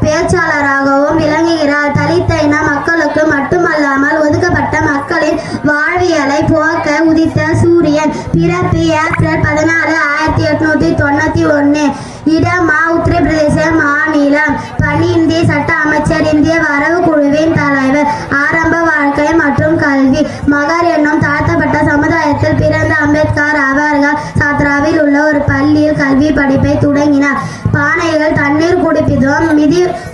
பேச்சாளராகவும் விளங்குகிறார். தலித் இன மக்களுக்கு மட்டுமல்லாமல் ஒதுக்கப்பட்ட மக்களின் வாழ்வியலை போக்க உதித்த சூரியன். பிறப்பு ஏப்ரல் 14, 1891. இடமா உத்தரப்பிரதேச மாநிலம். பணி இந்திய சட்ட அமைச்சர், இந்திய வரவு குழுவின் தலைவர். ஆரம்ப வாழ்க்கை மற்றும் கல்வி. மகர் என்னும் தாழ்த்தப்பட்ட சமுதாயத்தில் பிறந்த அம்பேத்கர் அவர்கள் சாத்ராவில் உள்ள ஒரு பள்ளியில் கல்வி படிப்பை தொடங்கினார். பானைகள் தண்ணீர் குடிப்பதும்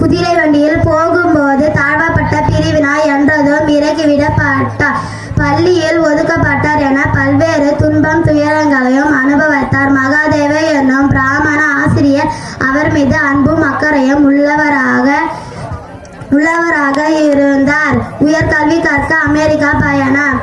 குதிரை வண்டியில் போகும்போது தாழ்வாப்பட்ட பிரிவினார் என்றதும் இறக்கிவிடப்பட்டார். பள்ளியில் ஒதுக்கப்பட்டார் என பல்வேறு துன்பம் துயரங்களையும் அனுபவித்தார். மகாதேவ என்னும் பிராமண ஆசிரியர் அவர் மீது அன்பும் அக்கறையும் உள்ளவராக இருந்தார். உயர்கல்வி கற்க அமெரிக்கா பயணம்.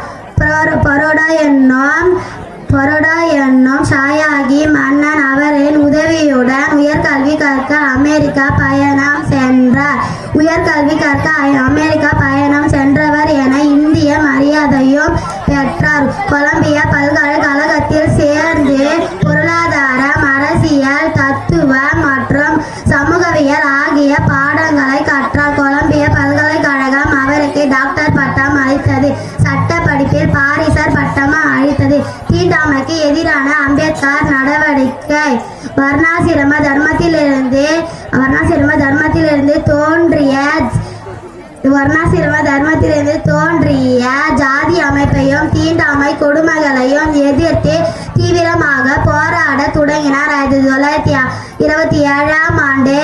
பரோடா என்னும் ஷாயாகி மன்னன் அவரின் உதவியுடன் உயர்கல்வி கற்க அமெரிக்கா பயணம் சென்றார். உயர்கல்வி கற்க அமெரிக்கா பயணம் சென்றவர் என இந்திய மரியாதையும் பெற்றார். கொலம்பியா பல்கலைக்கழகத்தில் சேர்ந்து பொருளாதாரம், அரசியல், தத்துவம் மற்றும் சமூகவியல் ஆகிய பாடங்களை கற்றார். கொலம்பியா பல்கலைக்கழகம் அவருக்கு டாக்டர் பட்டம் அளித்தது. சட்ட படிப்பில் பாரிசர் பட்டம் அளித்தது. தீண்டாமைக்கு எதிரான அம்பேத்கர் நடவடிக்கை. வர்ணாசிரம தர்மத்திலிருந்து தோன்றிய ஜாதி அமைப்பையும் தீண்டாமை கொடுமைகளையும் எதிர்த்து தீவிரமாக போராட தொடங்கினார். 1927ஆம் ஆண்டு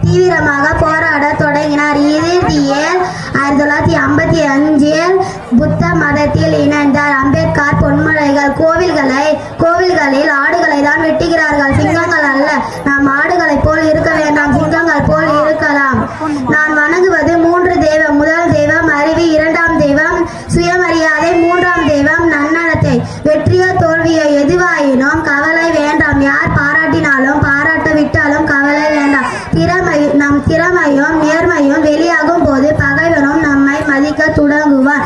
தீவிரமாக போராட தொடங்கினார். இறுதியில் 1955இல் புத்த மதத்தில் இணைந்தார். அம்பேத்கர் பொன்மொழிகள். கோவில்களில் ஆடுகளை தான் வெட்டுகிறார்கள், சிங்கங்கள் அல்ல. நாம் ஆடுகளை போல் இருக்க வேண்டாம், சிங்கங்கள் போல் இருக்கலாம். நான் வணங்குவது 3 தெய்வம். முதல் தெய்வம் அறிவு, 2ஆம் தெய்வம் சுயமரியாதை, 3ஆம் தெய்வம் நன்னடத்தை. வெற்றியோ தோல்வியோ எதுவாயினும் கவலை வேண்டாம். யார் பாராட்டினாலும் பாராட்டவிட்டாலும் கவலை வேண்டாம். நம் திறமையும் நேர்மையும் வெளியாகும் போது பகைவனும் நம்மை மதிக்க தொடங்குவார்.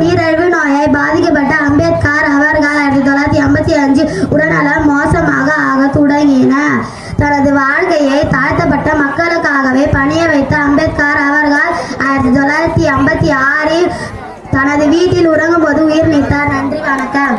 நீரிழிவு நோயை பாதிக்கப்பட்ட அம்பேத்கர் அவர்கள் 1955 உடல்நலம் மோசமாக ஆக தொடங்கினார். தனது வாழ்க்கையை தாழ்த்தப்பட்ட மக்களுக்காகவே பணிய வைத்த அம்பேத்கர் அவர்கள் 1956இல் தனது வீட்டில் உறங்கும் போது உயிர் நீத்தார். நன்றி, வணக்கம்.